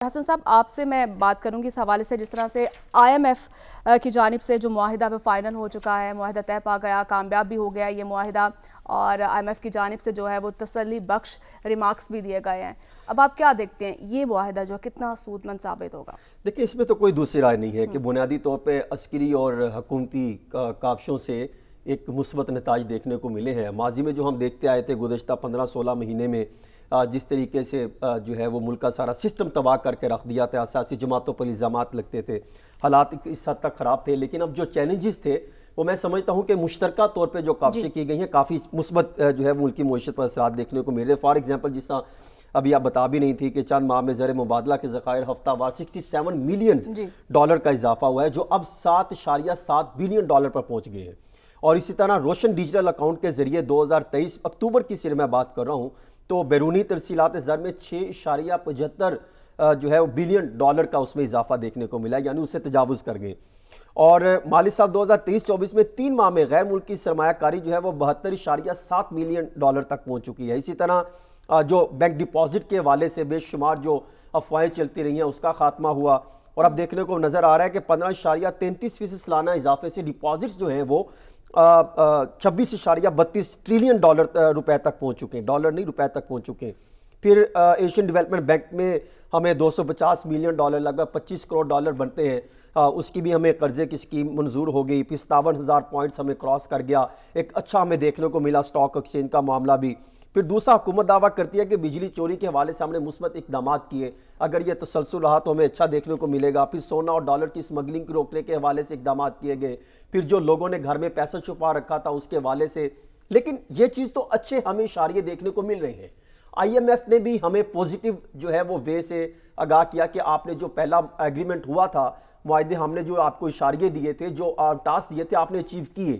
حسن صاحب آپ سے میں بات کروں گی اس حوالے سے، جس طرح سے آئی ایم ایف کی جانب سے جو معاہدہ وہ فائنل ہو چکا ہے، معاہدہ طے پا گیا، کامیاب بھی ہو گیا یہ معاہدہ، اور آئی ایم ایف کی جانب سے جو ہے وہ تسلی بخش ریمارکس بھی دیے گئے ہیں۔ اب آپ کیا دیکھتے ہیں یہ معاہدہ جو کتنا سود مند ثابت ہوگا؟ دیکھیں، اس میں تو کوئی دوسری رائے نہیں ہے کہ بنیادی طور پہ عسکری اور حکومتی کاوشوں سے ایک مثبت نتائج دیکھنے کو ملے ہیں۔ ماضی میں جو ہم دیکھتے آئے تھے گزشتہ 15-16 مہینے میں جس طریقے سے جو ہے وہ ملک کا سارا سسٹم تباہ کر کے رکھ دیا تھا، سیاسی جماعتوں پر الزامات لگتے تھے، حالات اس حد تک خراب تھے، لیکن اب جو چیلنجز تھے وہ میں سمجھتا ہوں کہ مشترکہ طور پہ جو کاوشیں کی گئی ہیں کافی مثبت جو ہے ملکی معیشت پر اثرات دیکھنے کو مل رہے ہیں۔ فار ایگزامپل، جس طرح ابھی آپ بتا بھی نہیں تھی کہ چند ماہ میں زر مبادلہ کے ذخائر ہفتہ وار 67 ملین ڈالر کا اضافہ ہوا ہے، جو اب 7.7 بلین ڈالر پر پہنچ گئے ہیں۔ اور اسی طرح روشن ڈیجیٹل اکاؤنٹ کے ذریعے 2023 اکتوبر کی صرف میں بات کر رہا ہوں تو بیرونی ترسیلات زر میں 6.75 جو ہے بلین ڈالر کا اس میں اضافہ دیکھنے کو ملا ہے، یعنی اسے تجاوز کر گئے۔ اور مالی سال 2023-24 میں 3 ماہ میں غیر ملکی سرمایہ کاری جو ہے وہ 72.7 ملین ڈالر تک پہنچ چکی ہے۔ اسی طرح جو بینک ڈپازٹ کے حوالے سے بے شمار جو افواہیں چلتی رہی ہیں اس کا خاتمہ ہوا، اور اب دیکھنے کو نظر آ رہا ہے کہ 15.33% سالانہ اضافے سے ڈپازٹس جو ہیں وہ 26.32 ٹریلین روپے تک پہنچ چکے ہیں، ڈالر نہیں روپے تک پہنچ چکے ہیں۔ پھر ایشین ڈیولپمنٹ بینک میں ہمیں 250 ملین ڈالر لگ بھگ 25 کروڑ ڈالر بنتے ہیں، اس کی بھی ہمیں قرضے کی اسکیم منظور ہو گئی، 57,000 پوائنٹس ہمیں کراس کر گیا، ایک اچھا ہمیں دیکھنے کو ملا اسٹاک ایکسچینج کا معاملہ بھی۔ پھر دوسرا، حکومت دعویٰ کرتی ہے کہ بجلی چوری کے حوالے سے ہم نے مثبت اقدامات کیے، اگر یہ تسلسل رہا تو ہمیں اچھا دیکھنے کو ملے گا۔ پھر سونا اور ڈالر کی اسمگلنگ کو روکنے کے حوالے سے اقدامات کیے گئے، پھر جو لوگوں نے گھر میں پیسہ چھپا رکھا تھا اس کے حوالے سے، لیکن یہ چیز تو اچھے ہمیں اشاریے دیکھنے کو مل رہے ہیں۔ آئی ایم ایف نے بھی ہمیں پوزیٹیو جو ہے وہ وے سے آگاہ کیا کہ آپ نے جو پہلا ایگریمنٹ ہوا تھا، معاہدے ہم نے جو آپ کو اشاریے دیے تھے، جو ٹاسک دیے تھے آپ نے اچیو کیے،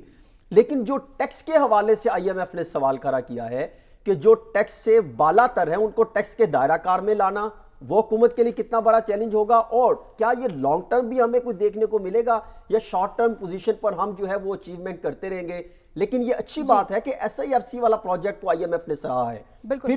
لیکن جو ٹیکس کے حوالے سے آئی ایم ایف نے سوال کھڑا کیا ہے کہ جو ٹیکس سے بالا تر ہیں ان کو ٹیکس کے دائرہ کار میں لانا، وہ حکومت کے لیے کتنا بڑا چیلنج ہوگا، اور کیا یہ لانگ ٹرم بھی ہمیں کوئی دیکھنے کو ملے گا یا شارٹ ٹرم پوزیشن پر ہم جو ہے وہ اچیومنٹ کرتے رہیں گے۔ لیکن یہ اچھی بات ہے کہ ایس آئی ایف سی والا پروجیکٹ کو آئی ایم ایف نے سراہا ہے۔ بالکل۔